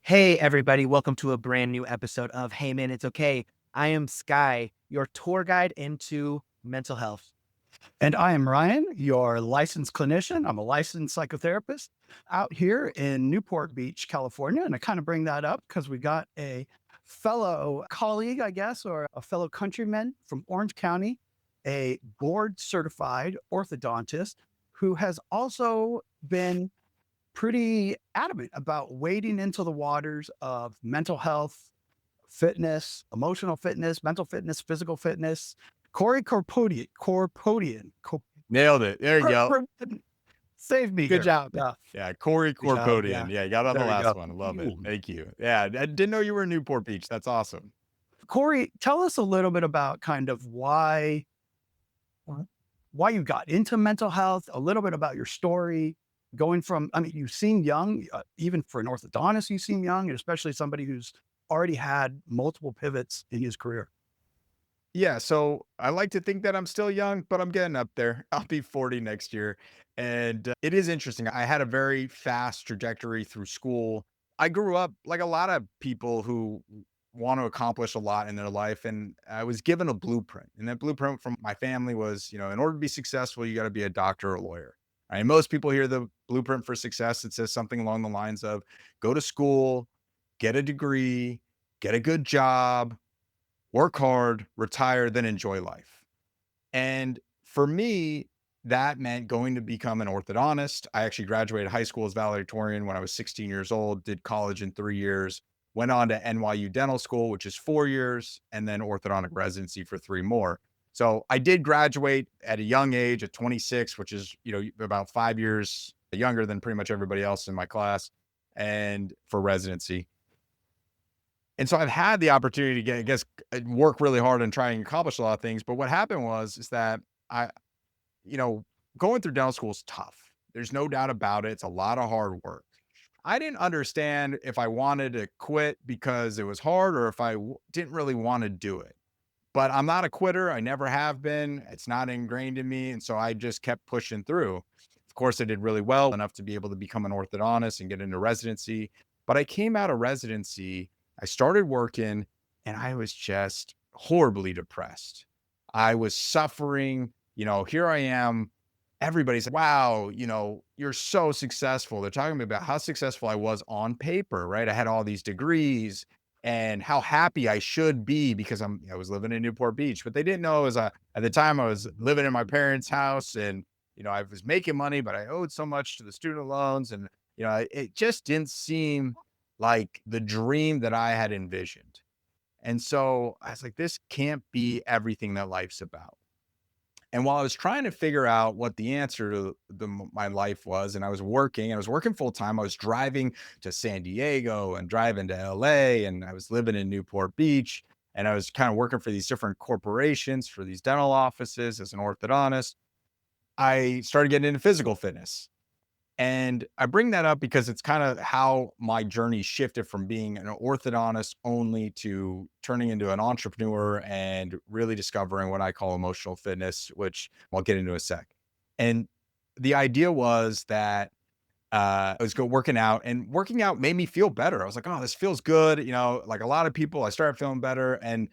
Hey, everybody, welcome to a brand new episode of Hey Man, It's Okay. I am Sky, your tour guide into mental health. And I am Ryan, your licensed clinician. I'm a licensed psychotherapist out here in Newport Beach, California. And I kind of bring that up because we got a fellow colleague, I guess, or a fellow countryman from Orange County, a board certified orthodontist who has also been pretty adamant about wading into the waters of mental health, fitness, emotional fitness, mental fitness, physical fitness. Corey Corpodian. Nailed it. There you go. Save me Good here. job. Yeah. Yeah, Corey Good job. Corpodian. Yeah. Yeah, you got on the There we last go. one. I love it. Thank you. Yeah, I didn't know you were in Newport Beach. That's awesome. Corey, tell us a little bit about kind of why you got into mental health, a little bit about your story going from, I mean, you seem young, even for an orthodontist, you seem young, and especially somebody who's already had multiple pivots in his career. Yeah, so I like to think that I'm still young, but I'm getting up there. I'll be 40 next year. And it is interesting. I had a very fast trajectory through school. I grew up like a lot of people who want to accomplish a lot in their life. And I was given a blueprint. And that blueprint from my family was, in order to be successful, you got to be a doctor or a lawyer. I mean, most people hear the blueprint for success. It says something along the lines of go to school, get a degree, get a good job, work hard, retire, then enjoy life. And for me, that meant going to become an orthodontist. I actually graduated high school as valedictorian when I was 16 years old, did college in 3 years, went on to NYU Dental School, which is 4 years, and then orthodontic residency for 3 more. So I did graduate at a young age at 26, which is, about 5 years younger than pretty much everybody else in my class, and for residency. And so I've had the opportunity to work really hard and try and accomplish a lot of things. But what happened is that I, you know, going through dental school is tough. There's no doubt about it. It's a lot of hard work. I didn't understand if I wanted to quit because it was hard or if didn't really want to do it. But I'm not a quitter. I never have been. It's not ingrained in me. And so I just kept pushing through. Of course, I did really well enough to be able to become an orthodontist and get into residency. But I came out of residency, I started working, and I was just horribly depressed. I was suffering. Here I am. Everybody's like, wow, you're so successful. They're talking to me about how successful I was on paper, right? I had all these degrees and how happy I should be because I was living in Newport Beach. But they didn't know at the time I was living in my parents' house and I was making money, but I owed so much to the student loans and it just didn't seem like the dream that I had envisioned. And so I was like, this can't be everything that life's about. And while I was trying to figure out what the answer to my life was, and I was working full time, I was driving to San Diego and driving to LA, and I was living in Newport Beach, and I was kind of working for these different corporations, for these dental offices as an orthodontist. I started getting into physical fitness. And I bring that up because it's kind of how my journey shifted from being an orthodontist only to turning into an entrepreneur and really discovering what I call emotional fitness, which I'll get into in a sec. And the idea was that I was working out, and working out made me feel better. I was like, oh, this feels good. Like a lot of people, I started feeling better. And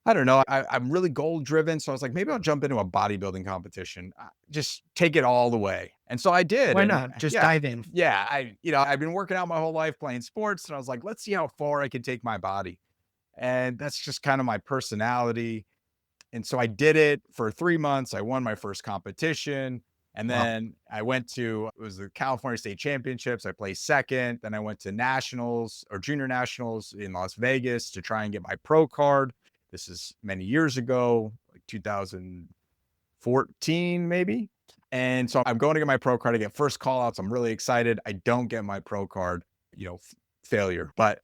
I don't know. I'm really goal driven. So I was like, maybe I'll jump into a bodybuilding competition, just take it all the way. And so I did. Why And not? Just yeah, dive in. yeah, I've been working out my whole life playing sports. And I was like, let's see how far I can take my body. And that's just kind of my personality. And so I did it for 3 months. I won my first competition. And Wow. then I went to, it was the California State Championships. I placed second. Then I went to nationals or junior nationals in Las Vegas to try and get my pro card. This is many years ago, like 2014, maybe. And so I'm going to get my pro card. I get first call outs. I'm really excited. I don't get my pro card, failure. But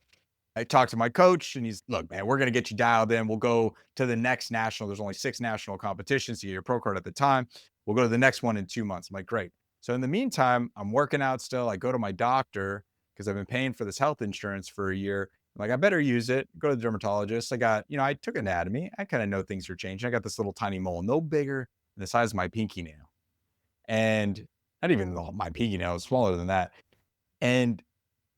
I talked to my coach and he's, look, man, we're going to get you dialed in. We'll go to the next national. There's only 6 national competitions to get your pro card at the time. We'll go to the next one in 2 months. I'm like, great. So in the meantime, I'm working out still. I go to my doctor because I've been paying for this health insurance for a year. I'm like, I better use it. Go to the dermatologist. I got, I took anatomy. I kind of know things are changing. I got this little tiny mole, no bigger than the size of my pinky nail. And not even my pinky nail is smaller than that. And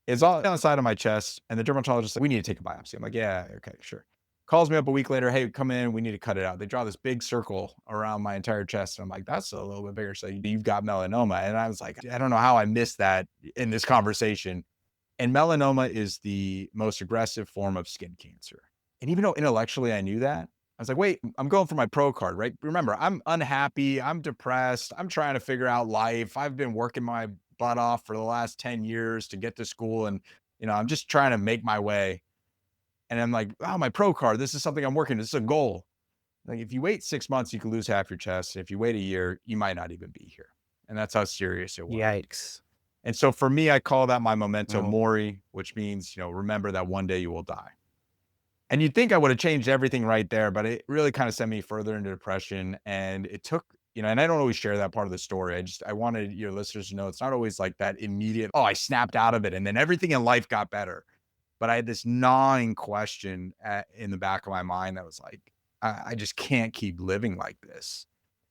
It's all on the side of my chest. And the dermatologist said, we need to take a biopsy. I'm like, yeah, okay, sure. Calls me up a week later. Hey, come in. We need to cut it out. They draw this big circle around my entire chest. And I'm like, that's a little bit bigger. So you've got melanoma. And I was like, I don't know how I missed that in this conversation. And melanoma is the most aggressive form of skin cancer. And even though intellectually I knew that, I was like, wait, I'm going for my pro card, right? Remember, I'm unhappy. I'm depressed. I'm trying to figure out life. I've been working my butt off for the last 10 years to get to school. And, I'm just trying to make my way. And I'm like, oh, my pro card, this is something I'm working. This is a goal. Like if you wait 6 months, you can lose half your chest. If you wait a year, you might not even be here. And that's how serious it was. Yikes. And so for me, I call that my memento Oh. mori, which means, remember that one day you will die. And you'd think I would have changed everything right there, but it really kind of sent me further into depression. And it took, and I don't always share that part of the story. I wanted your listeners to know it's not always like that immediate, oh, I snapped out of it and then everything in life got better. But I had this gnawing question in the back of my mind that was like, I just can't keep living like this.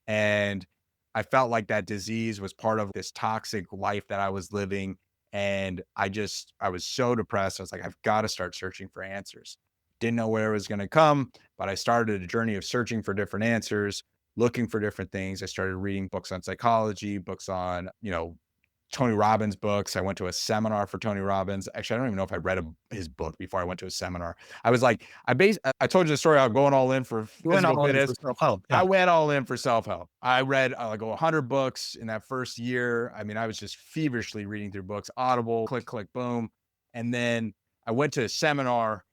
And I felt like that disease was part of this toxic life that I was living. And I was so depressed. I was like, I've got to start searching for answers. Didn't know where it was going to come, but I started a journey of searching for different answers, looking for different things. I started reading books on psychology, books on, Tony Robbins books. I went to a seminar for Tony Robbins. Actually, I don't even know if I read his book before I went to a seminar. I was like, I told you the story. I'm going all in for physical fitness. Self-help. I went all in for self-help. I read like 100 books in that first year. I mean, I was just feverishly reading through books, Audible, click, click, boom. And then I went to a seminar.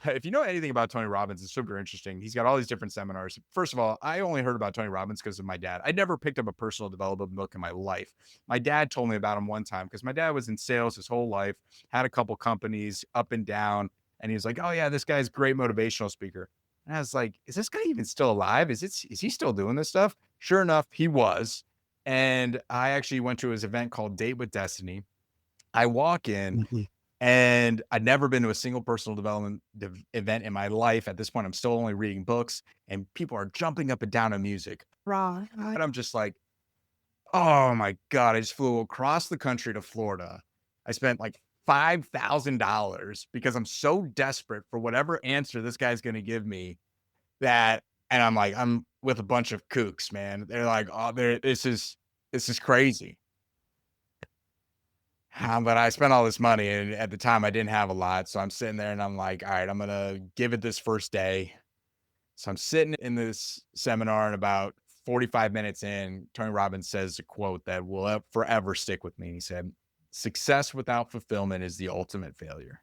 If you know anything about Tony Robbins, it's super interesting. He's got all these different seminars. First of all, I only heard about Tony Robbins because of my dad. I'd never picked up a personal development book in my life. My dad told me about him one time because my dad was in sales his whole life, had a couple companies up and down. And he was like, oh yeah, this guy's a great motivational speaker. And I was like, is this guy even still alive? Is he still doing this stuff? Sure enough, he was. And I actually went to his event called Date with Destiny. I walk in and I'd never been to a single personal development event in my life. At this point, I'm still only reading books and people are jumping up and down to music. Right. And I'm just like, oh my God, I just flew across the country to Florida. I spent like $5,000 because I'm so desperate for whatever answer this guy's going to give me and I'm like, I'm with a bunch of kooks, man. They're like, oh, this is crazy. But I spent all this money and at the time I didn't have a lot. So I'm sitting there and I'm like, all right, I'm going to give it this first day. So I'm sitting in this seminar and about 45 minutes in, Tony Robbins says a quote that will forever stick with me. He said, success without fulfillment is the ultimate failure.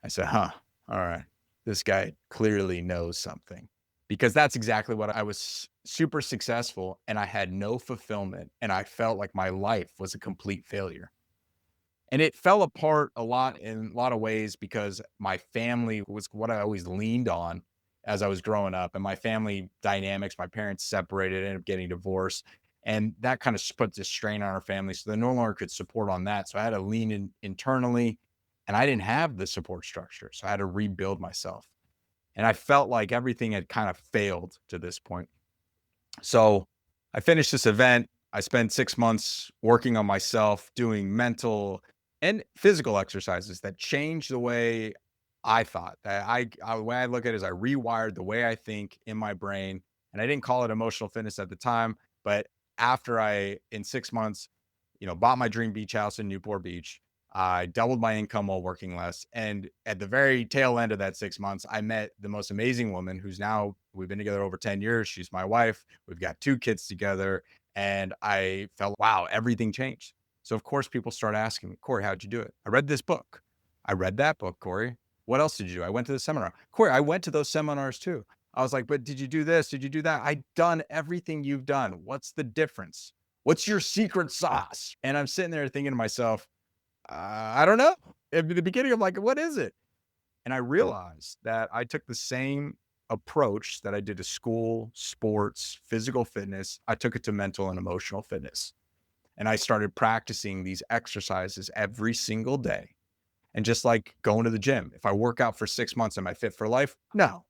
I said, all right, this guy clearly knows something because that's exactly what I was super successful and I had no fulfillment and I felt like my life was a complete failure. And it fell apart in a lot of ways because my family was what I always leaned on as I was growing up. And my family dynamics, my parents separated, ended up getting divorced. And that kind of put this strain on our family. So they no longer could support on that. So I had to lean in internally and I didn't have the support structure. So I had to rebuild myself. And I felt like everything had kind of failed to this point. So I finished this event. I spent 6 months working on myself, doing mental and physical exercises that changed the way I thought. The way I look at it is I rewired the way I think in my brain. And I didn't call it emotional fitness at the time, but after in 6 months, bought my dream beach house in Newport Beach, I doubled my income while working less. And at the very tail end of that 6 months, I met the most amazing woman we've been together over 10 years. She's my wife. We've got 2 kids together. And I felt, wow, everything changed. So of course people start asking me, Corey, how'd you do it? I read this book. I read that book, Corey. What else did you do? I went to the seminar. Corey, I went to those seminars too. I was like, but did you do this? Did you do that? I've done everything you've done. What's the difference? What's your secret sauce? And I'm sitting there thinking to myself, I don't know. At the beginning, I'm like, what is it? And I realized that I took the same approach that I did to school, sports, physical fitness. I took it to mental and emotional fitness. And I started practicing these exercises every single day. And just like going to the gym, if I work out for 6 months, am I fit for life? No.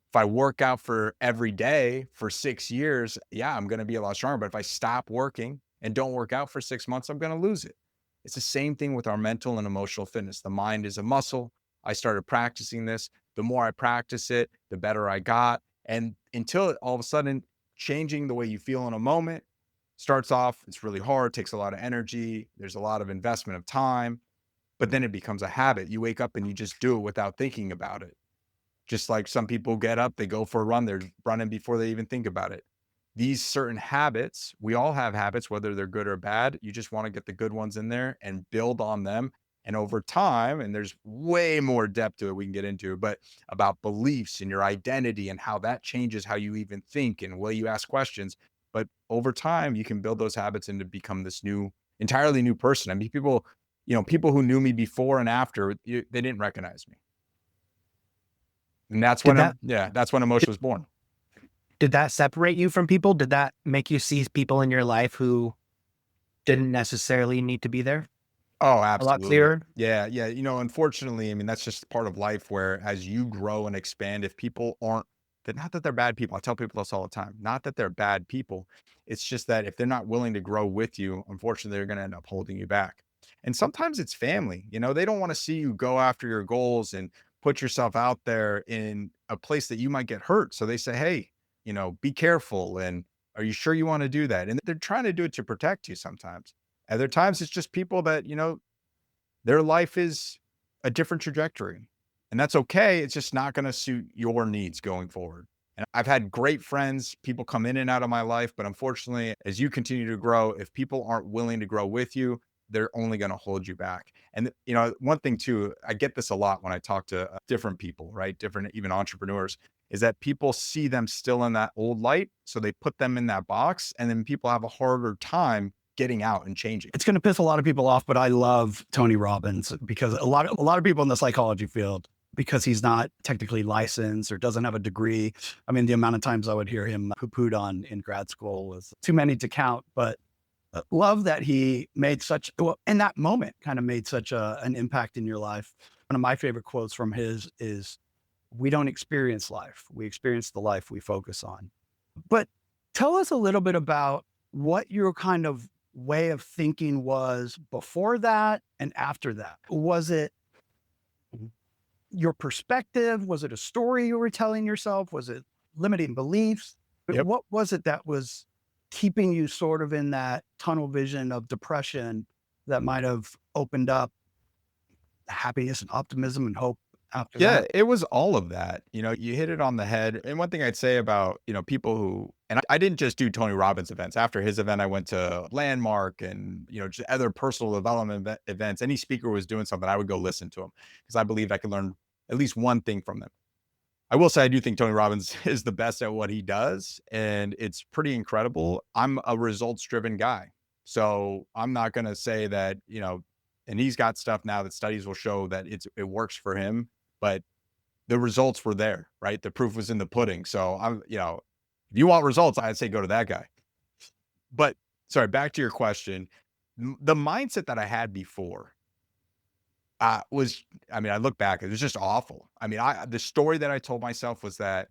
If I work out for every day for 6 years, yeah, I'm going to be a lot stronger. But if I stop working and don't work out for 6 months, I'm going to lose it. It's the same thing with our mental and emotional fitness. The mind is a muscle. I started practicing this. The more I practice it, the better I got. And until all of a sudden, changing the way you feel in a moment starts off, it's really hard, takes a lot of energy. There's a lot of investment of time, but then it becomes a habit. You wake up and you just do it without thinking about it. Just like some people get up, they go for a run, they're running before they even think about it. These certain habits, we all have habits, whether they're good or bad. You just want to get the good ones in there and build on them. And over time, and there's way more depth to it we can get into, but about beliefs and your identity and how that changes how you even think and will you ask questions. But over time, you can build those habits and to become this entirely new person. I mean, people who knew me before and after, they didn't recognize me. And that's Did when, that that's when emotion was born. did that separate you from people? Did that make you see people in your life who didn't necessarily need to be there Oh, a lot absolutely. clearer? Yeah, yeah. Unfortunately, I mean, that's just part of life where as you grow and expand, if people aren't that not that they're bad people. I tell people this all the time. Not that they're bad people. It's just that if they're not willing to grow with you, unfortunately, they're going to end up holding you back. And sometimes it's family. They don't want to see you go after your goals and put yourself out there in a place that you might get hurt. So they say, "Hey, be careful and are you sure you want to do that?" And they're trying to do it to protect you sometimes. Other times it's just people that, their life is a different trajectory. And that's okay. It's just not going to suit your needs going forward. And I've had great friends, people come in and out of my life, but unfortunately, as you continue to grow, if people aren't willing to grow with you, they're only going to hold you back. And one thing too, I get this a lot when I talk to different people, right? Different, even entrepreneurs, is that people see them still in that old light. So they put them in that box and then people have a harder time getting out and changing. It's going to piss a lot of people off, but I love Tony Robbins because a lot of people in the psychology field, because he's not technically licensed or doesn't have a degree. I mean, the amount of times I would hear him poo-pooed on in grad school was too many to count, but love that he made in that moment kind of made such an impact in your life. One of my favorite quotes from his is, "We don't experience life. We experience the life we focus on." But tell us a little bit about what your kind of way of thinking was before that and after that. Was it your perspective? Was it a story you were telling yourself? Was it limiting beliefs? Yep. What was it that was keeping you sort of in that tunnel vision of depression that might have opened up happiness and optimism and hope after Yeah, that? it was all of that. You hit it on the head. And one thing I'd say about, people and I didn't just do Tony Robbins events. After his event, I went to Landmark and, just other personal development events. Any speaker was doing something, I would go listen to him because I believed I could learn at least one thing from them. I will say I do think Tony Robbins is the best at what he does, and it's pretty incredible. I'm a results-driven guy. So I'm not going to say that, and he's got stuff now that studies will show that it works for him, but the results were there, right? The proof was in the pudding. So if you want results, I'd say go to that guy. But sorry, back to your question. The mindset that I had before I look back, it was just awful. The story that I told myself was that,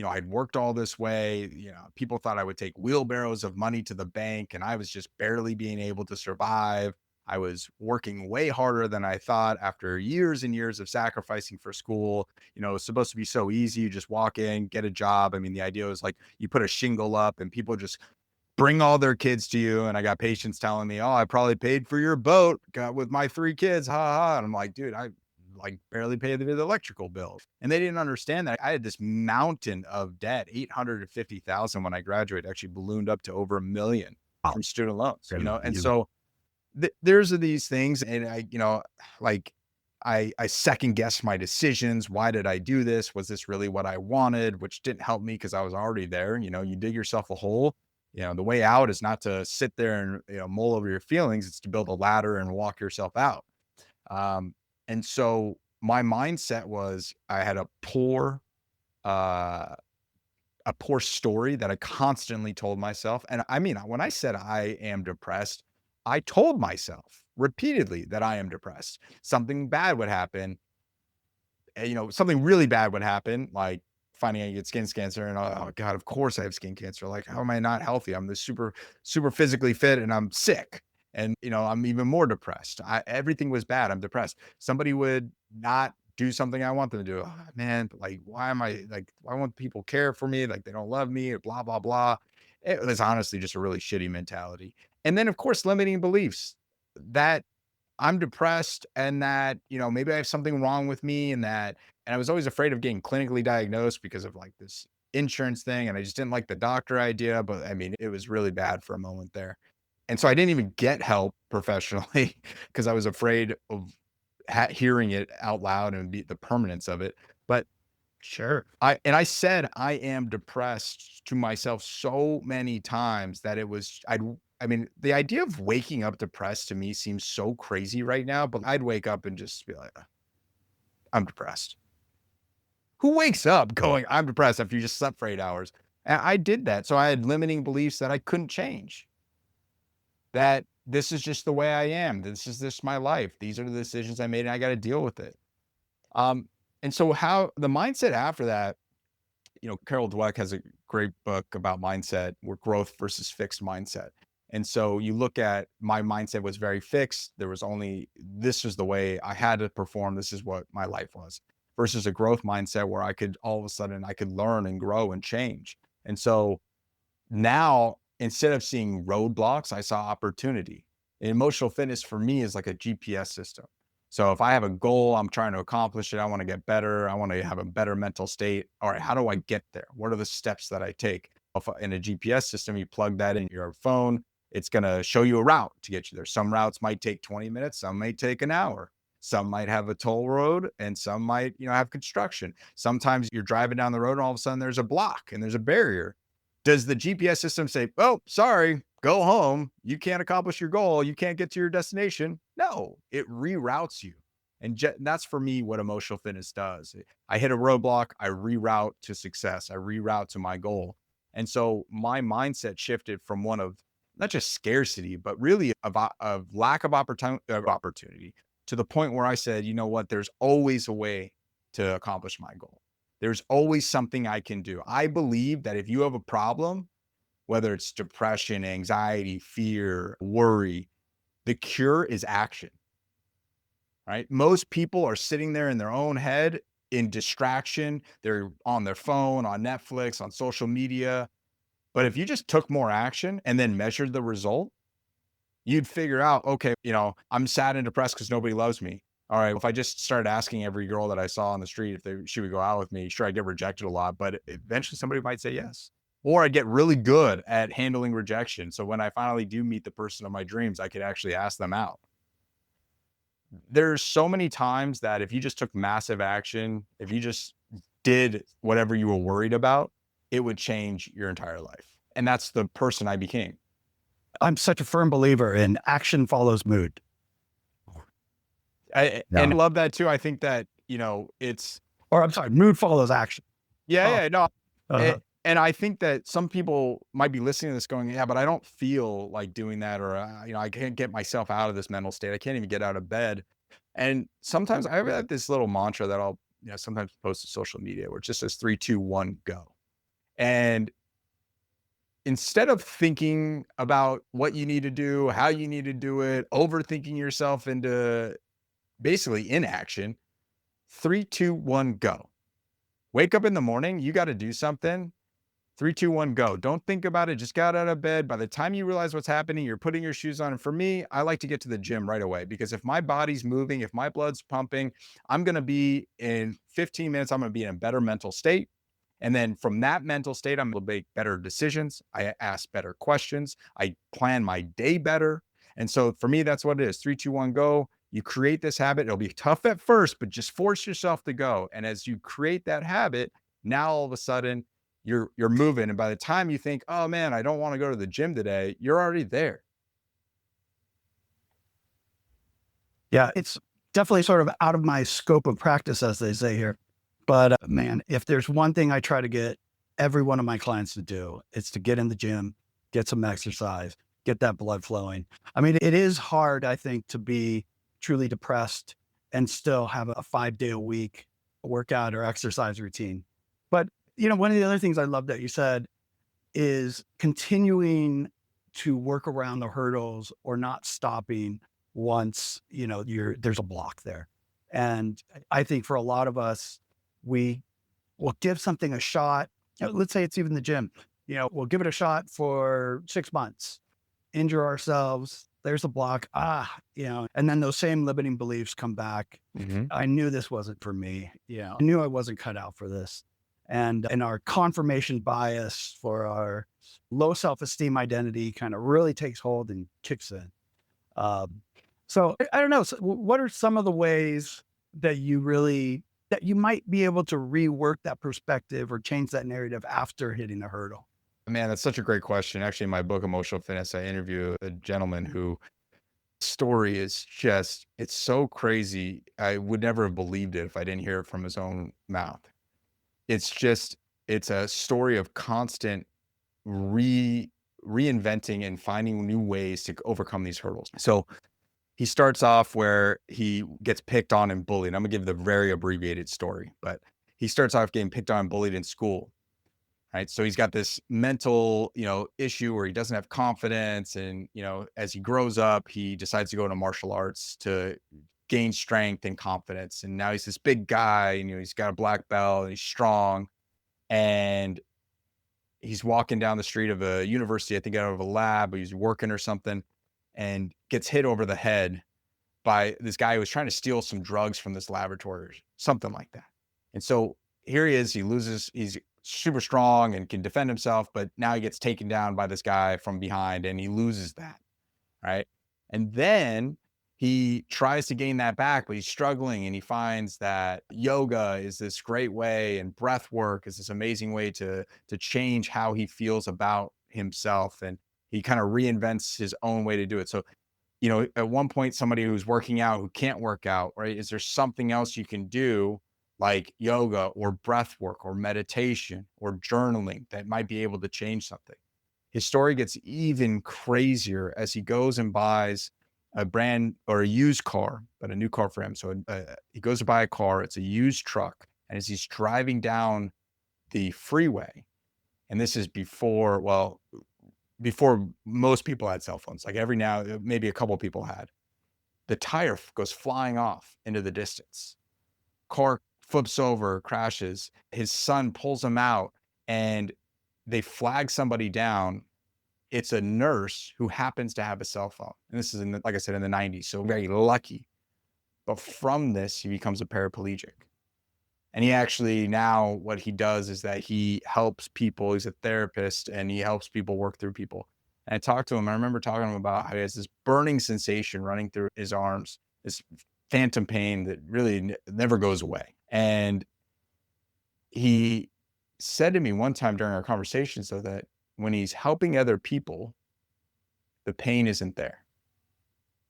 I'd worked all this way, people thought I would take wheelbarrows of money to the bank and I was just barely being able to survive. I was working way harder than I thought after years and years of sacrificing for school. It was supposed to be so easy. You just walk in, get a job. The idea was like you put a shingle up and people just bring all their kids to you. And I got patients telling me, "Oh, I probably paid for your boat with my 3 kids. Ha ha." And I'm like, dude, I like barely paid the electrical bill. And they didn't understand that I had this mountain of debt, 850,000 when I graduated, actually ballooned up to over 1 million from student loans, And so there's these things. And I second guessed my decisions. Why did I do this? Was this really what I wanted? Which didn't help me because I was already there. You dig yourself a hole. The way out is not to sit there and, mull over your feelings. It's to build a ladder and walk yourself out. And so my mindset was I had uh, a poor story that I constantly told myself. And when I said I am depressed, I told myself repeatedly that I am depressed. Something bad would happen. Something really bad would happen, like finding out you get skin cancer and oh God, of course I have skin cancer. Like, how am I not healthy? I'm this super, super physically fit and I'm sick. And, I'm even more depressed. Everything was bad. I'm depressed. Somebody would not do something I want them to do. "Oh, man, like, why won't people care for me? Like, they don't love me or blah, blah, blah." It was honestly just a really shitty mentality. And then, of course, limiting beliefs that I'm depressed and that, maybe I have something wrong with me and I was always afraid of getting clinically diagnosed because of like this insurance thing. And I just didn't like the doctor idea, but I mean, it was really bad for a moment there. And so I didn't even get help professionally because I was afraid of hearing it out loud and the permanence of it. But Sure. I said I am depressed to myself so many times that I mean, the idea of waking up depressed to me seems so crazy right now, but I'd wake up and just be like, I'm depressed. Who wakes up going, I'm depressed after you just slept for 8 hours? And I did that. So I had limiting beliefs that I couldn't change. That this is just the way I am. This is just my life. These are the decisions I made and I got to deal with it. Um, and so how the mindset after that, Carol Dweck has a great book about mindset, where growth versus fixed mindset. And so you look at my mindset was very fixed. This was the way I had to perform. This is what my life was, versus a growth mindset where all of a sudden I could learn and grow and change. And so now, instead of seeing roadblocks, I saw opportunity. And emotional fitness for me is like a GPS system. So if I have a goal, I'm trying to accomplish it, I want to get better, I want to have a better mental state. All right, how do I get there? What are the steps that I take? In a GPS system, you plug that in your phone, it's going to show you a route to get you there. Some routes might take 20 minutes, some may take an hour. Some might have a toll road and some might, have construction. Sometimes you're driving down the road and all of a sudden there's a block and there's a barrier. Does the GPS system say, "Oh, sorry, go home. You can't accomplish your goal. You can't get to your destination"? No, it reroutes you. And that's for me what emotional fitness does. I hit a roadblock, I reroute to success, I reroute to my goal. And so my mindset shifted from one of not just scarcity, but really of lack of opportunity to the point where I said, you know what, there's always a way to accomplish my goal. There's always something I can do. I believe that if you have a problem, whether it's depression, anxiety, fear, worry, the cure is action, right? Most people are sitting there in their own head in distraction. They're on their phone, on Netflix, on social media. But if you just took more action and then measured the result, you'd figure out, okay, I'm sad and depressed because nobody loves me. All right, if I just started asking every girl that I saw on the street if she would go out with me, sure, I'd get rejected a lot, but eventually somebody might say yes. Or I'd get really good at handling rejection. So when I finally do meet the person of my dreams, I could actually ask them out. There's so many times that if you just took massive action, if you just did whatever you were worried about, it would change your entire life. And that's the person I became. I'm such a firm believer in action follows mood. And I love that too. I think that, mood follows action. Yeah, no. Uh-huh. And I think that some people might be listening to this going, yeah, but I don't feel like doing that. Or, I can't get myself out of this mental state. I can't even get out of bed. And sometimes I have this little mantra that I'll, sometimes post to social media where it just says 3, 2, 1, go. And instead of thinking about what you need to do, how you need to do it, overthinking yourself into basically inaction, 3, 2, 1, go. Wake up in the morning, you got to do something. 3, 2, 1, go. Don't think about it. Just get out of bed. By the time you realize what's happening, you're putting your shoes on. And for me, I like to get to the gym right away because if my body's moving, if my blood's pumping, I'm going to be in 15 minutes, I'm going to be in a better mental state. And then from that mental state, I'm able to make better decisions. I ask better questions. I plan my day better. And so for me, that's what it is. 3, 2, 1, go. You create this habit. It'll be tough at first, but just force yourself to go. And as you create that habit, now all of a sudden you're moving. And by the time you think, oh man, I don't want to go to the gym today, you're already there. Yeah, it's definitely sort of out of my scope of practice, as they say here. But man, if there's one thing I try to get every one of my clients to do, it's to get in the gym, get some exercise, get that blood flowing. I mean, it is hard, I think, to be truly depressed and still have a 5-day-a-week workout or exercise routine. But, one of the other things I love that you said is continuing to work around the hurdles or not stopping once, there's a block there. And I think for a lot of us, we will give something a shot. Let's say it's even the gym, we'll give it a shot for 6 months, injure ourselves. There's a block. And then those same limiting beliefs come back. I knew this wasn't for me. I knew I wasn't cut out for this. And our confirmation bias for our low self-esteem identity kind of really takes hold and kicks in. So I don't know. So what are some of the ways that you might be able to rework that perspective or change that narrative after hitting a hurdle? Man, that's such a great question. Actually, in my book, Emotional Fitness, I interview a gentleman who story is just, it's so crazy. I would never have believed it if I didn't hear it from his own mouth. It's a story of constant reinventing and finding new ways to overcome these hurdles. So he starts off where he gets picked on and bullied. I'm gonna give the very abbreviated story, but he starts off getting picked on and bullied in school. Right. So he's got this mental, issue where he doesn't have confidence. And, as he grows up, he decides to go into martial arts to gain strength and confidence. And now he's this big guy and, he's got a black belt and he's strong. And he's walking down the street of a university, I think out of a lab, he's working or something, and gets hit over the head by this guy who was trying to steal some drugs from this laboratory, something like that. And so here he is, he's super strong and can defend himself, but now he gets taken down by this guy from behind and he loses that. Right. And then he tries to gain that back, but he's struggling, and he finds that yoga is this great way, and breath work is this amazing way to change how he feels about himself. And he kind of reinvents his own way to do it. So, at one point, somebody who's working out who can't work out, right? Is there something else you can do, like yoga or breath work or meditation or journaling, that might be able to change something? His story gets even crazier as he goes and buys a brand or a used car, but a new car for him. So he goes to buy a car. It's a used truck. And as he's driving down the freeway, and this is before most people had cell phones, like every now, maybe a couple of people had, the tire goes flying off into the distance. Car flips over, crashes. His son pulls him out, and they flag somebody down. It's a nurse who happens to have a cell phone. And this is like I said, in the 90s. So very lucky. But from this, he becomes a paraplegic. And he actually, now what he does is that he helps people. He's a therapist, and he helps people work through people. And I talked to him. I remember talking to him about how he has this burning sensation running through his arms, this phantom pain that really never goes away. And he said to me one time during our conversation, so that when he's helping other people, the pain isn't there.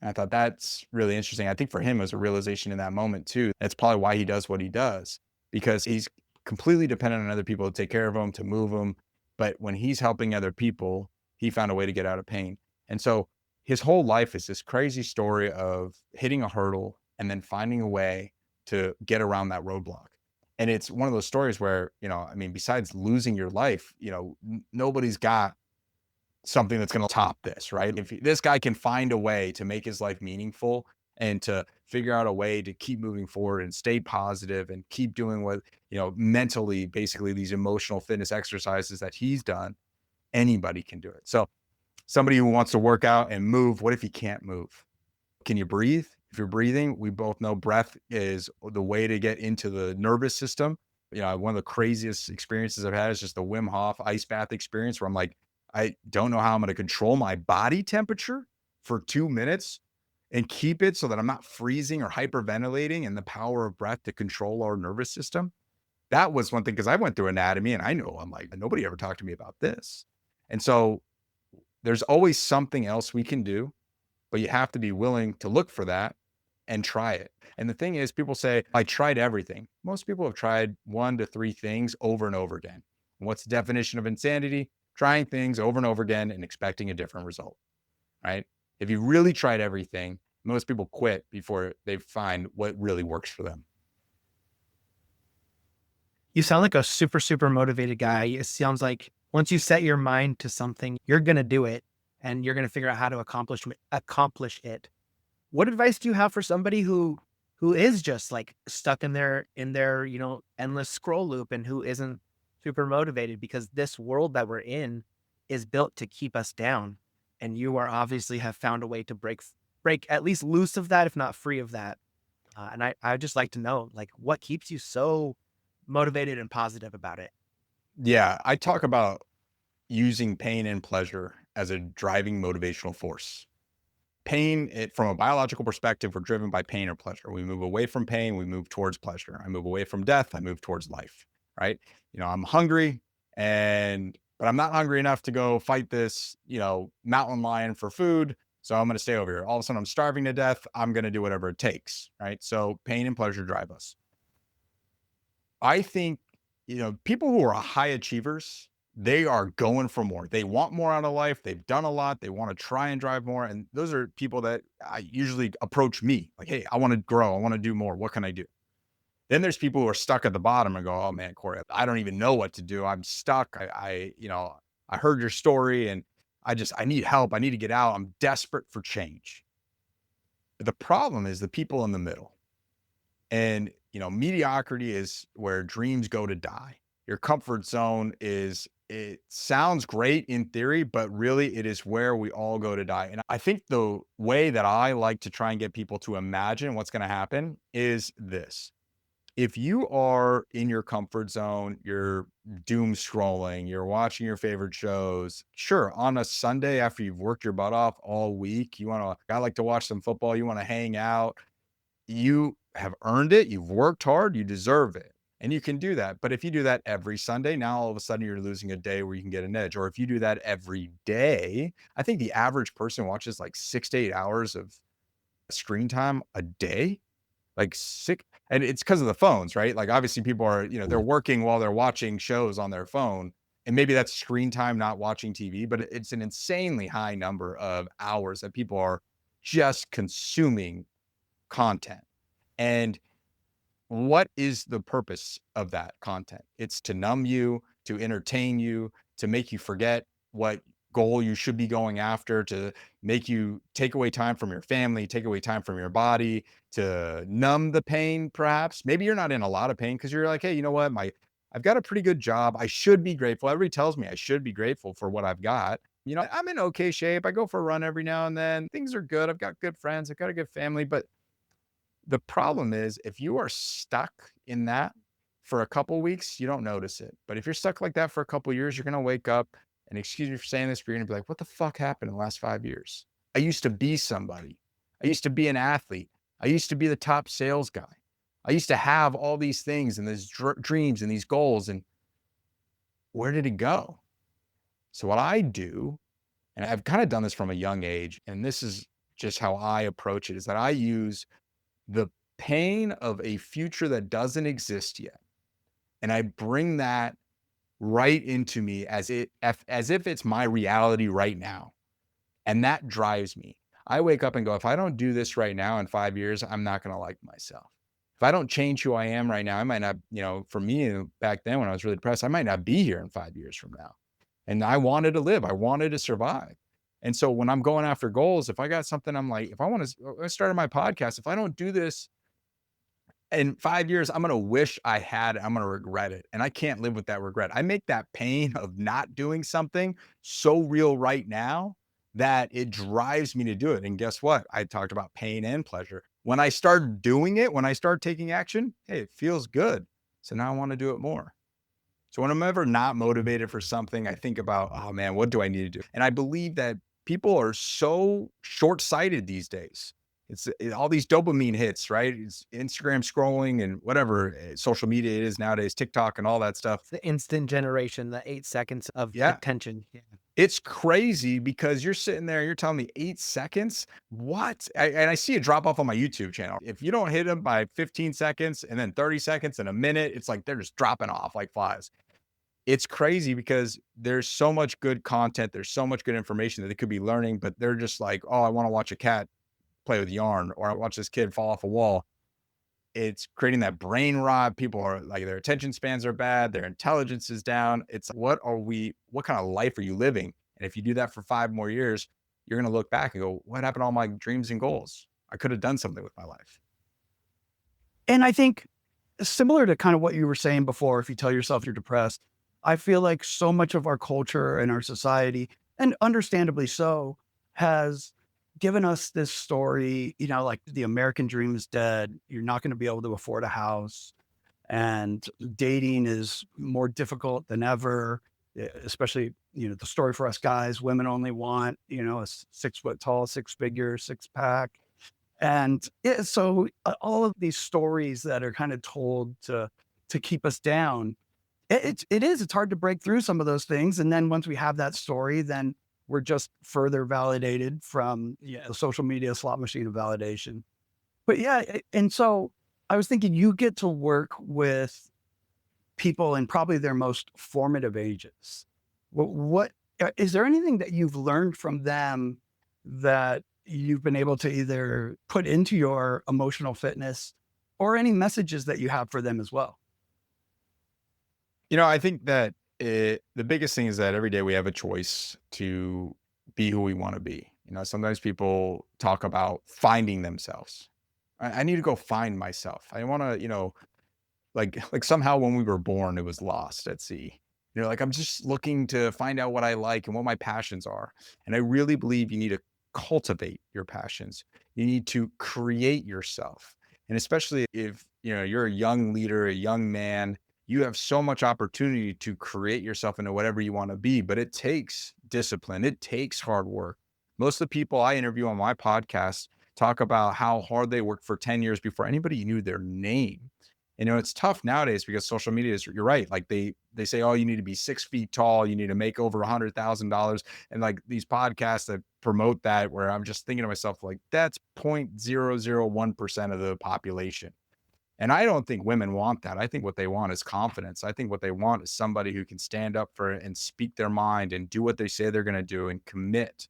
And I thought that's really interesting. I think for him, it was a realization in that moment too. That's probably why he does what he does, because he's completely dependent on other people to take care of him, to move him. But when he's helping other people, he found a way to get out of pain. And so his whole life is this crazy story of hitting a hurdle and then finding a way to get around that roadblock. And it's one of those stories where, besides losing your life, nobody's got something that's going to top this, right? If this guy can find a way to make his life meaningful and to figure out a way to keep moving forward and stay positive and keep doing what, mentally, basically these emotional fitness exercises that he's done, anybody can do it. So somebody who wants to work out and move, what if you can't move? Can you breathe? If you're breathing, we both know breath is the way to get into the nervous system. One of the craziest experiences I've had is just the Wim Hof ice bath experience, where I'm like, I don't know how I'm going to control my body temperature for 2 minutes and keep it so that I'm not freezing or hyperventilating, and the power of breath to control our nervous system. That was one thing, because I went through anatomy, and I'm like, nobody ever talked to me about this. And so there's always something else we can do, but you have to be willing to look for that and try it. And the thing is, people say, I tried everything. Most people have tried 1 to 3 things over and over again. What's the definition of insanity? Trying things over and over again and expecting a different result, right? If you really tried everything, most people quit before they find what really works for them. You sound like a super, super motivated guy. It sounds like once you set your mind to something, you're going to do it. and you're going to figure out how to accomplish it. What advice do you have for somebody who is just like stuck in their, endless scroll loop and who isn't super motivated, because this world that we're in is built to keep us down. And you are obviously have found a way to break at least loose of that, if not free of that. And I just like to know, like, what keeps you so motivated and positive about it? Yeah, I talk about using pain and pleasure as a driving motivational force. Pain, from a biological perspective, we're driven by pain or pleasure. We move away from pain, we move towards pleasure. I move away from death, I move towards life, right? I'm hungry, but I'm not hungry enough to go fight this, mountain lion for food. So I'm going to stay over here. All of a sudden I'm starving to death. I'm going to do whatever it takes, right? So pain and pleasure drive us. I think, people who are high achievers, they are going for more. They want more out of life. They've done a lot. They want to try and drive more. And those are people that I usually approach me like, hey, I want to grow. I want to do more. What can I do? Then there's people who are stuck at the bottom and go, oh man, Corey, I don't even know what to do. I'm stuck. I heard your story and I need help. I need to get out. I'm desperate for change. But the problem is the people in the middle. And, mediocrity is where dreams go to die. Your comfort zone it sounds great in theory, but really it is where we all go to die. And I think the way that I like to try and get people to imagine what's going to happen is this. If you are in your comfort zone, you're doom scrolling, you're watching your favorite shows, sure, on a Sunday after you've worked your butt off all week, I like to watch some football, you want to hang out, you have earned it, you've worked hard, you deserve it. And you can do that. But if you do that every Sunday, now all of a sudden you're losing a day where you can get an edge. Or if you do that every day, I think the average person watches like 6 to 8 hours of screen time a day, like sick. And it's because of the phones, right? Like obviously people are, they're working while they're watching shows on their phone. And maybe that's screen time, not watching TV, but it's an insanely high number of hours that people are just consuming content. And what is the purpose of that content? It's to numb you, to entertain you, to make you forget what goal you should be going after, to make you take away time from your family, take away time from your body, to numb the pain, perhaps. Maybe you're not in a lot of pain because you're like, hey, you know what? I've got a pretty good job. I should be grateful. Everybody tells me I should be grateful for what I've got. I'm in okay shape. I go for a run every now and then. Things are good. I've got good friends. I've got a good family. But the problem is if you are stuck in that for a couple weeks, you don't notice it. But if you're stuck like that for a couple years, you're going to wake up and, excuse me for saying this, but you're going to be like, what the fuck happened in the last 5 years? I used to be somebody. I used to be an athlete. I used to be the top sales guy. I used to have all these things and these dreams and these goals. And where did it go? So what I do, and I've kind of done this from a young age, and this is just how I approach it, is that I use the pain of a future that doesn't exist yet. And I bring that right into me as if it's my reality right now. And that drives me. I wake up and go, if I don't do this right now in 5 years, I'm not going to like myself. If I don't change who I am right now, I might not, for me back then when I was really depressed, I might not be here in 5 years from now. And I wanted to live. I wanted to survive. And so when I'm going after goals, if I got something, I'm like, if I started my podcast, if I don't do this in 5 years, I'm going to wish I had it. I'm going to regret it. And I can't live with that regret. I make that pain of not doing something so real right now that it drives me to do it. And guess what? I talked about pain and pleasure. When I start doing it, when I start taking action, hey, it feels good. So now I want to do it more. So when I'm ever not motivated for something, I think about, oh man, what do I need to do? And I believe that people are so short-sighted these days. It's all these dopamine hits, right? It's Instagram scrolling and whatever social media it is nowadays, TikTok and all that stuff. The instant generation, the 8 seconds of attention. Yeah. It's crazy because you're sitting there, you're telling me 8 seconds? What? And I see it drop off on my YouTube channel. If you don't hit them by 15 seconds and then 30 seconds and a minute, it's like they're just dropping off like flies. It's crazy because there's so much good content. There's so much good information that they could be learning, but they're just like, oh, I want to watch a cat play with yarn, or I watch this kid fall off a wall. It's creating that brain rot. People are like, their attention spans are bad. Their intelligence is down. It's what kind of life are you living? And if you do that for 5 more years, you're going to look back and go, what happened to all my dreams and goals? I could have done something with my life. And I think similar to kind of what you were saying before, if you tell yourself you're depressed, I feel like so much of our culture and our society, and understandably so, has given us this story, like the American dream is dead. You're not going to be able to afford a house, and dating is more difficult than ever, especially, the story for us guys, women only want, a 6 foot tall, six figure, six pack. And so all of these stories that are kind of told to keep us down, it's hard to break through some of those things. And then once we have that story, then we're just further validated from the social media slot machine of validation. But yeah, and so I was thinking you get to work with people in probably their most formative ages. What is there anything that you've learned from them that you've been able to either put into your emotional fitness, or any messages that you have for them as well? I think that the biggest thing is that every day we have a choice to be who we want to be. Sometimes people talk about finding themselves. I need to go find myself. I want to, like somehow when we were born, it was lost at sea. Like I'm just looking to find out what I like and what my passions are. And I really believe you need to cultivate your passions. You need to create yourself. And especially if, you're a young leader, a young man, you have so much opportunity to create yourself into whatever you want to be, but it takes discipline. It takes hard work. Most of the people I interview on my podcast talk about how hard they worked for 10 years before anybody knew their name. It's tough nowadays because social media is, you're right. Like they say, oh, you need to be 6 feet tall. You need to make over $100,000. And like these podcasts that promote that, where I'm just thinking to myself, like, that's 0.001% of the population. And I don't think women want that. I think what they want is confidence. I think what they want is somebody who can stand up for it and speak their mind and do what they say they're going to do and commit.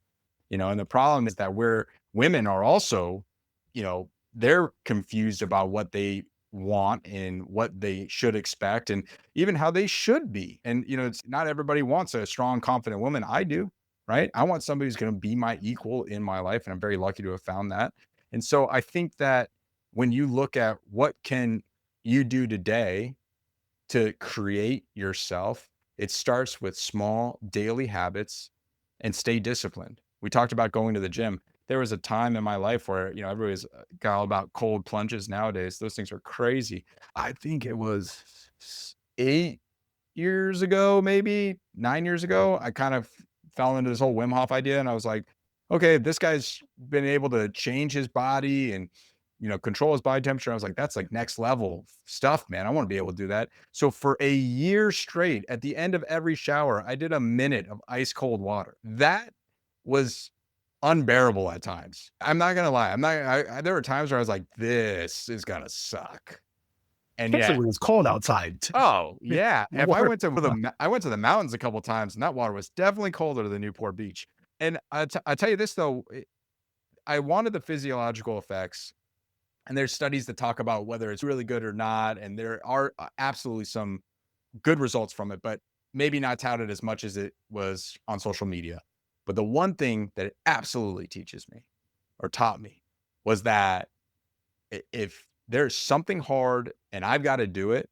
And the problem is that women are also, they're confused about what they want and what they should expect and even how they should be. And, it's not everybody wants a strong, confident woman. I do, right? I want somebody who's going to be my equal in my life. And I'm very lucky to have found that. And so I think that when you look at what can you do today to create yourself, it starts with small daily habits and stay disciplined. We talked about going to the gym. There was a time in my life where, everybody's got all about cold plunges nowadays. Those things are crazy. I think it was 8 years ago, maybe 9 years ago, I kind of fell into this whole Wim Hof idea. And I was like, okay, this guy's been able to change his body and, control his body temperature. I was like, that's like next level stuff, man. I want to be able to do that. So for a year straight, at the end of every shower, I did a minute of ice cold water. That was unbearable at times. I'm not gonna lie. There were times where I was like, this is gonna suck. And Especially yeah. when it's cold outside. Oh yeah. If I Water- went to I went to the mountains a couple times, and that water was definitely colder than Newport Beach. And I tell you this though, I wanted the physiological effects, and there's studies that talk about whether it's really good or not, and there are absolutely some good results from it, but maybe not touted as much as it was on social media. But the one thing that it absolutely teaches me or taught me was that if there's something hard and I've got to do it,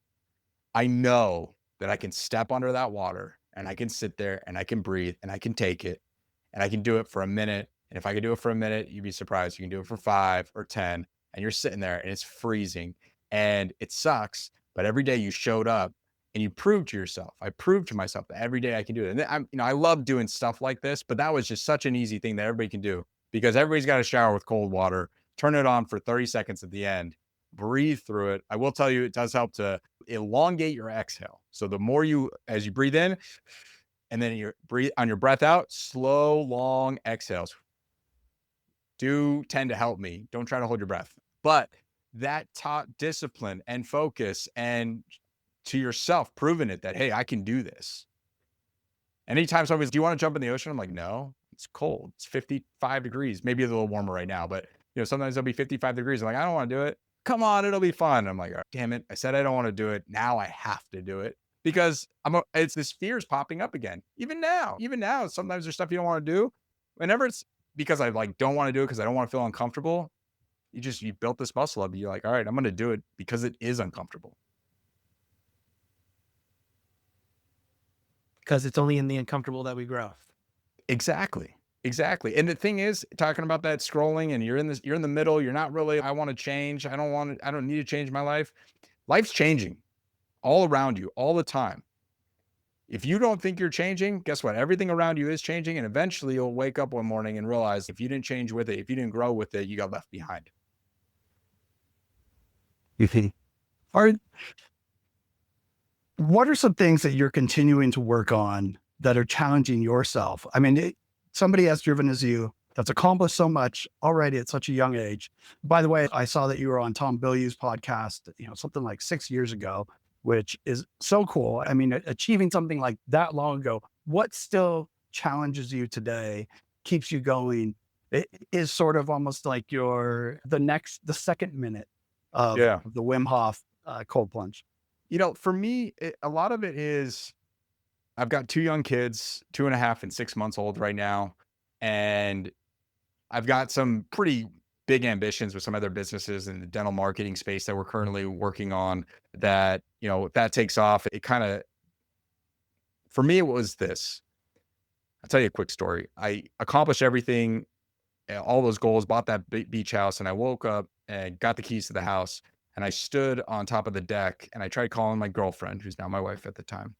I know that I can step under that water and I can sit there and I can breathe and I can take it and I can do it for a minute. And if I can do it for a minute, you'd be surprised. You can do it for 5 or 10, and you're sitting there and it's freezing and it sucks. But every day you showed up and you proved to yourself. I proved to myself that every day I can do it. And I love doing stuff like this, but that was just such an easy thing that everybody can do because everybody's got to shower with cold water, turn it on for 30 seconds at the end, breathe through it. I will tell you, it does help to elongate your exhale. So the more as you breathe in and then you breathe on your breath out, slow, long exhales do tend to help me. Don't try to hold your breath, but that taught discipline and focus and to yourself, proving it that, hey, I can do this. Anytime somebody's, do you want to jump in the ocean? I'm like, no, it's cold. It's 55 degrees, maybe a little warmer right now, but sometimes it'll be 55 degrees. I'm like, I don't want to do it. Come on, it'll be fun. I'm like, oh, damn it. I said I don't want to do it. Now I have to do it because it's this fear is popping up again. Even now, sometimes there's stuff you don't want to do. Whenever it's because I like don't want to do it because I don't want to feel uncomfortable. You built this muscle up. You're like, all right, I'm going to do it because it is uncomfortable. Because it's only in the uncomfortable that we grow. Exactly. Exactly. And the thing is, talking about that scrolling and you're in the middle, you're not really, I want to change. I don't need to change my life. Life's changing all around you all the time. If you don't think you're changing, guess what? Everything around you is changing. And eventually you'll wake up one morning and realize if you didn't change with it, if you didn't grow with it, you got left behind. You think? Are What are some things that you're continuing to work on that are challenging yourself? I mean, somebody as driven as you that's accomplished so much already at such a young age. By the way, I saw that you were on Tom Bilyeu's podcast, something like 6 years ago, which is so cool. I mean, achieving something like that long ago, what still challenges you today, keeps you going? It is sort of almost like the second minute of Yeah. the Wim Hof cold plunge. For me, a lot of it is I've got 2 young kids, 2.5 and 6 months old right now. And I've got some pretty big ambitions with some other businesses in the dental marketing space that we're currently working on that, if that takes off, for me, it was this. I'll tell you a quick story. I accomplished everything, all those goals, bought that beach house, and I woke up and got the keys to the house. And I stood on top of the deck and I tried calling my girlfriend, who's now my wife at the time.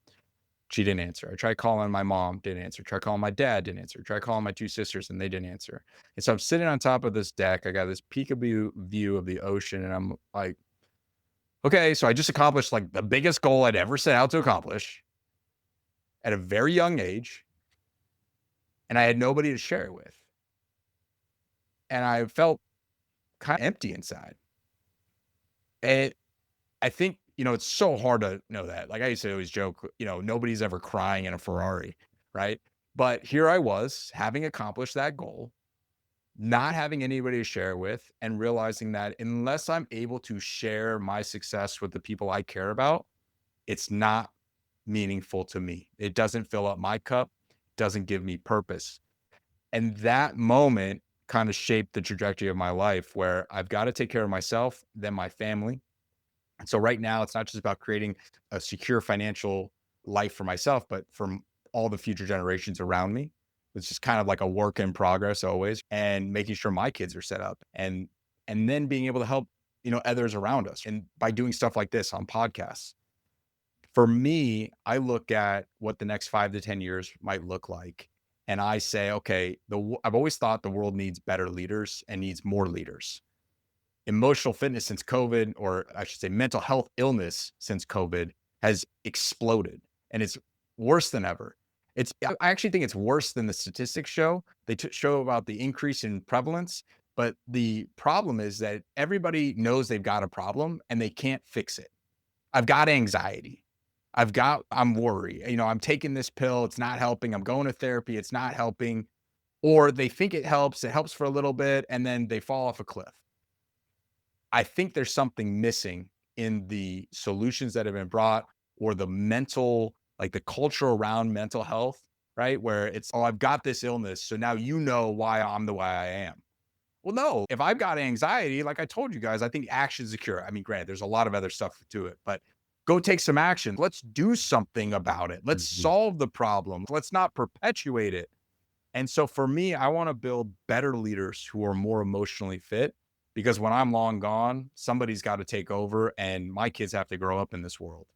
She didn't answer. I tried calling my mom, didn't answer. Tried calling my dad, didn't answer. Tried calling my 2 sisters, and they didn't answer. And so I'm sitting on top of this deck. I got this peekaboo view of the ocean, and I'm like, okay, so I just accomplished like the biggest goal I'd ever set out to accomplish at a very young age, and I had nobody to share it with. And I felt kind of empty inside. And I think, it's so hard to know that. Like I used to always joke, nobody's ever crying in a Ferrari, right? But here I was, having accomplished that goal, not having anybody to share it with, and realizing that unless I'm able to share my success with the people I care about, it's not meaningful to me. It doesn't fill up my cup, doesn't give me purpose. And that moment kind of shaped the trajectory of my life where I've got to take care of myself, then my family. And so right now, it's not just about creating a secure financial life for myself, but for all the future generations around me. It's just kind of like a work in progress always, and making sure my kids are set up, and then being able to help, others around us. And by doing stuff like this on podcasts, for me, I look at what the next 5 to 10 years might look like. And I say, okay, I've always thought the world needs better leaders and needs more leaders. Emotional fitness since COVID, or I should say mental health illness since COVID, has exploded, and it's worse than ever. I actually think it's worse than the statistics show. They show about the increase in prevalence, but the problem is that everybody knows they've got a problem and they can't fix it. I've got anxiety. I'm worried. I'm taking this pill. It's not helping. I'm going to therapy. It's not helping. Or they think it helps for a little bit, and then they fall off a cliff. I think there's something missing in the solutions that have been brought, or the the culture around mental health, right? Where it's, oh, I've got this illness, so now you know why I'm the way I am. Well, no, if I've got anxiety, like I told you guys, I think action's the cure. I mean, granted, there's a lot of other stuff to it, but go take some action. Let's do something about it. Let's solve the problem. Let's not perpetuate it. And so for me, I want to build better leaders who are more emotionally fit, because when I'm long gone, somebody's got to take over, and my kids have to grow up in this world.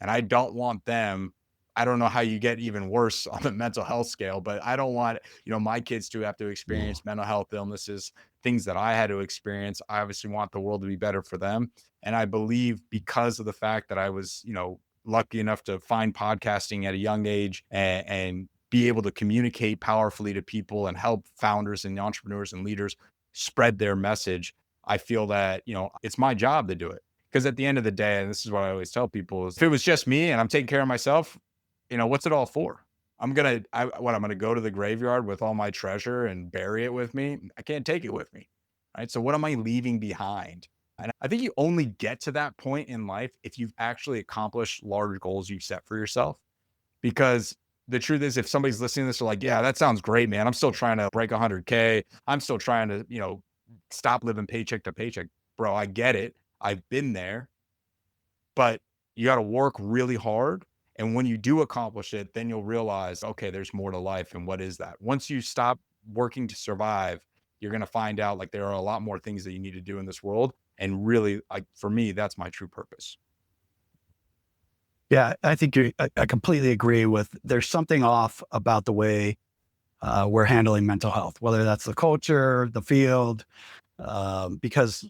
And I don't want them, I don't know how you get even worse on the mental health scale, but I don't want, my kids to have to experience mental health illnesses, things that I had to experience. I obviously want the world to be better for them. And I believe, because of the fact that I was, lucky enough to find podcasting at a young age, and be able to communicate powerfully to people and help founders and entrepreneurs and leaders spread their message, I feel that, it's my job to do it. Because at the end of the day, and this is what I always tell people, is if it was just me and I'm taking care of myself, what's it all for? I'm going to go to the graveyard with all my treasure and bury it with me? I can't take it with me. Right. So what am I leaving behind? And I think you only get to that point in life if you've actually accomplished large goals you've set for yourself, because the truth is, if somebody's listening to this, they're like, yeah, that sounds great, man. I'm still trying to break 100K. I'm still trying to, stop living paycheck to paycheck. Bro, I get it. I've been there, but you got to work really hard. And when you do accomplish it, then you'll realize, okay, there's more to life. And what is that? Once you stop working to survive, you're going to find out like there are a lot more things that you need to do in this world. And really, like for me, that's my true purpose. Yeah, I think I completely agree with, there's something off about the way we're handling mental health, whether that's the culture, the field, because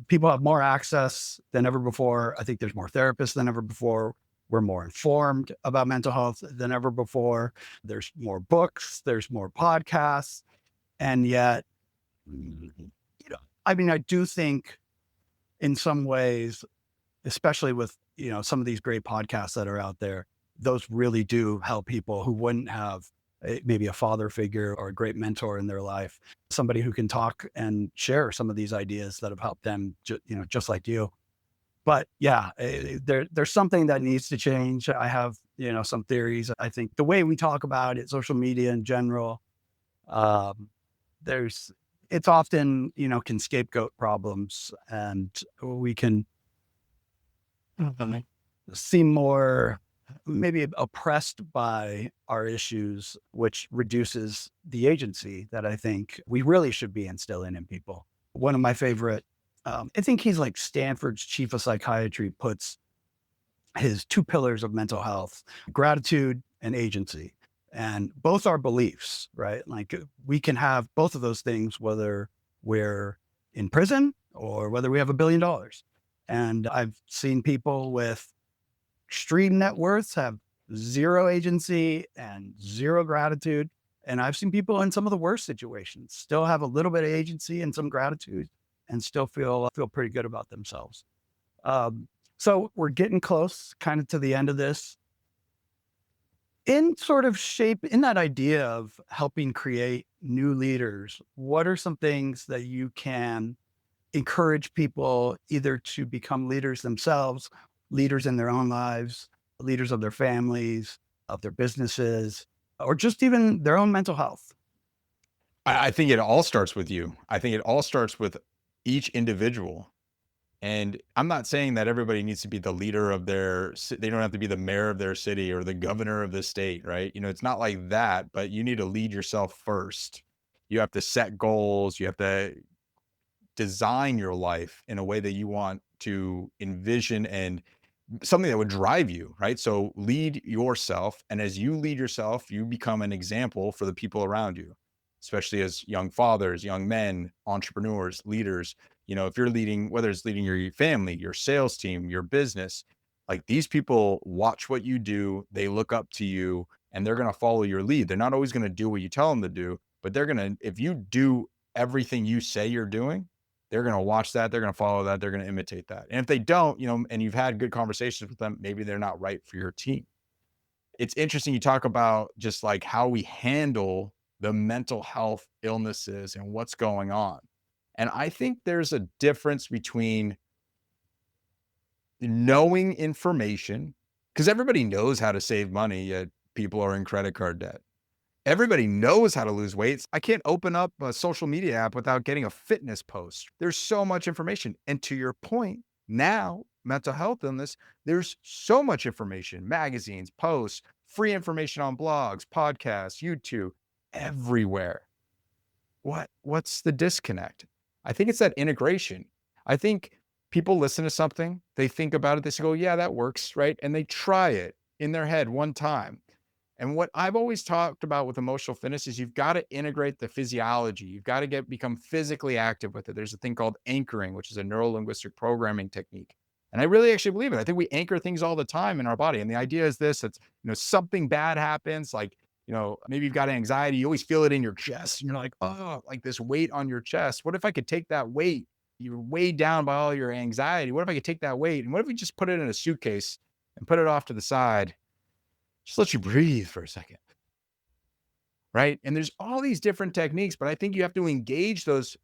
people have more access than ever before. I think there's more therapists than ever before. We're more informed about mental health than ever before. There's more books, there's more podcasts. And yet, I mean, I do think in some ways, especially with, some of these great podcasts that are out there, those really do help people who wouldn't have maybe a father figure or a great mentor in their life, somebody who can talk and share some of these ideas that have helped them, just like you. But yeah, there's something that needs to change. I have, some theories. I think the way we talk about it, social media in general, um, it's often, can scapegoat problems, and we can seem more maybe oppressed by our issues, which reduces the agency that I think we really should be instilling in people. One of my favorite, I think he's like Stanford's chief of psychiatry, puts his two pillars of mental health, gratitude and agency. And both are beliefs, right? Like we can have both of those things, whether we're in prison or whether we have $1 billion. And I've seen people with extreme net worths have zero agency and zero gratitude. And I've seen people in some of the worst situations still have a little bit of agency and some gratitude and still feel pretty good about themselves. So we're getting close kind of to the end of this. In sort of shape, in that idea of helping create new leaders, what are some things that you can encourage people either to become leaders themselves, leaders in their own lives, leaders of their families, of their businesses, or just even their own mental health? I think it all starts with you. I think it all starts with each individual. And I'm not saying that everybody needs to be the leader of they don't have to be the mayor of their city or the governor of the state, right? It's not like that, but you need to lead yourself first. You have to set goals. You have to design your life in a way that you want to envision and something that would drive you, right? So lead yourself. And as you lead yourself, you become an example for the people around you, especially as young fathers, young men, entrepreneurs, leaders. If you're leading, whether it's leading your family, your sales team, your business, like these people watch what you do, they look up to you, and they're going to follow your lead. They're not always going to do what you tell them to do, but if you do everything you say you're doing, they're going to watch that. They're going to follow that. They're going to imitate that. And if they don't, and you've had good conversations with them, maybe they're not right for your team. It's interesting. You talk about just like how we handle the mental health illnesses and what's going on. And I think there's a difference between knowing information, because everybody knows how to save money, yet people are in credit card debt. Everybody knows how to lose weight. I can't open up a social media app without getting a fitness post. There's so much information. And to your point, now, mental health illness, there's so much information, magazines, posts, free information on blogs, podcasts, YouTube, everywhere. What's the disconnect? I think it's that integration. I think people listen to something, they think about it, they say, oh, yeah, that works, right? And they try it in their head one time. And what I've always talked about with emotional fitness is you've got to integrate the physiology. You've got to become physically active with it. There's a thing called anchoring, which is a neuro-linguistic programming technique. And I really actually believe it. I think we anchor things all the time in our body. And the idea is this, it's, something bad happens, like, maybe you've got anxiety, you always feel it in your chest. And you're like, oh, like this weight on your chest. What if I could take that weight? You're weighed down by all your anxiety. What if I could take that weight? And what if we just put it in a suitcase and put it off to the side? Just let you breathe for a second. Right. And there's all these different techniques, but I think you have to engage those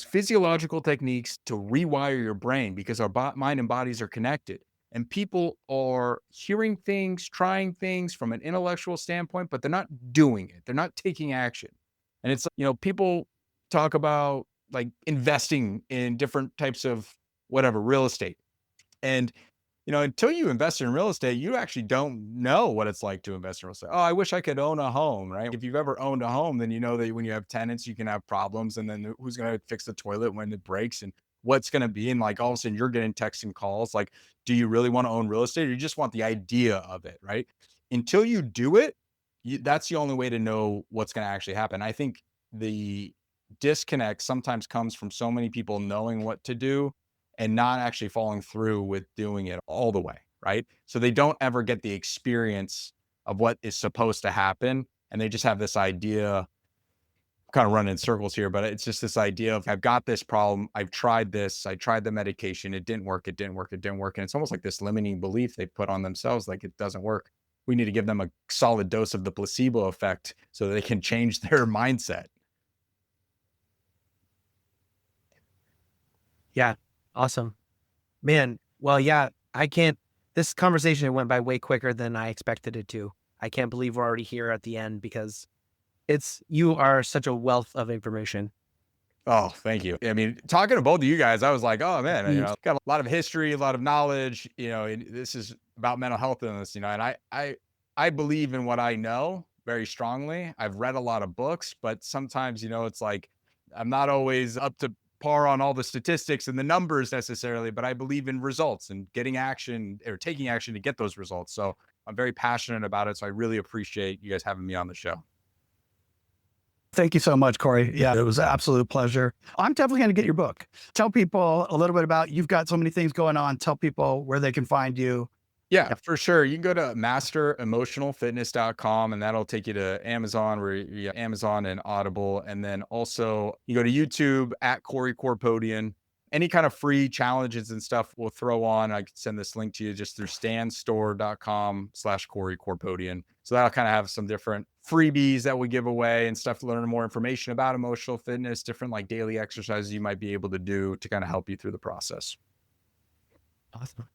physiological techniques to rewire your brain, because our mind and bodies are connected. And people are hearing things, trying things from an intellectual standpoint, but they're not doing it. They're not taking action. And it's, people talk about like investing in different types of whatever, real estate. And until you invest in real estate, you actually don't know what it's like to invest in real estate. Oh, I wish I could own a home, right? If you've ever owned a home, then you know that when you have tenants, you can have problems. And then who's going to fix the toilet when it breaks and what's going to be. And like all of a sudden you're getting texts and calls. Like, do you really want to own real estate or you just want the idea of it, right? Until you do it, that's the only way to know what's going to actually happen. I think the disconnect sometimes comes from so many people knowing what to do and not actually following through with doing it all the way, right? So they don't ever get the experience of what is supposed to happen. And they just have this idea, kind of running in circles here, but it's just this idea of I've got this problem. I've tried this. I tried the medication. It didn't work. It didn't work. It didn't work. And it's almost like this limiting belief they put on themselves, like it doesn't work. We need to give them a solid dose of the placebo effect so that they can change their mindset. Yeah. Awesome. Man. Well, yeah, this conversation went by way quicker than I expected it to. I can't believe we're already here at the end because you are such a wealth of information. Oh, thank you. I mean, talking to both of you guys, I was like, oh man, got a lot of history, a lot of knowledge, and this is about mental health illness, and I believe in what I know very strongly. I've read a lot of books, but sometimes, it's like, I'm not always up to par on all the statistics and the numbers necessarily, but I believe in results and getting action or taking action to get those results. So I'm very passionate about it. So I really appreciate you guys having me on the show. Thank you so much, Corey. Yeah, it was an absolute pleasure. I'm definitely going to get your book. Tell people a little bit about, you've got so many things going on. Tell people where they can find you. Yeah, for sure. You can go to masteremotionalfitness.com and that'll take you to Amazon, Amazon and Audible. And then also you go to YouTube at Corey Corpodian. Any kind of free challenges and stuff we'll throw on. I can send this link to you just through stanstore.com/Corey Corpodian. So that'll kind of have some different freebies that we give away and stuff to learn more information about emotional fitness, different like daily exercises you might be able to do to kind of help you through the process. Awesome.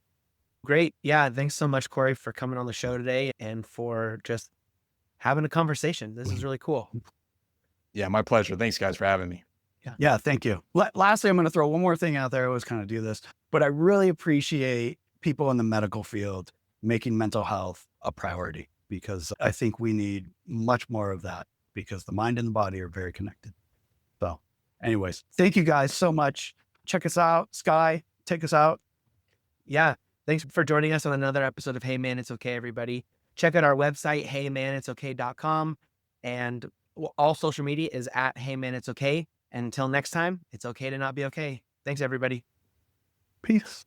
Great. Yeah. Thanks so much, Corey, for coming on the show today and for just having a conversation. This is really cool. Yeah, my pleasure. Thanks guys for having me. Yeah, thank you. Lastly, I'm going to throw one more thing out there. I always kind of do this, but I really appreciate people in the medical field making mental health a priority because I think we need much more of that because the mind and the body are very connected. So anyways, thank you guys so much. Check us out. Sky, take us out. Yeah. Thanks for joining us on another episode of Hey Man, It's Okay, everybody. Check out our website, heymanitsokay.com. And all social media is at heymanitsokay. And until next time, it's okay to not be okay. Thanks, everybody. Peace.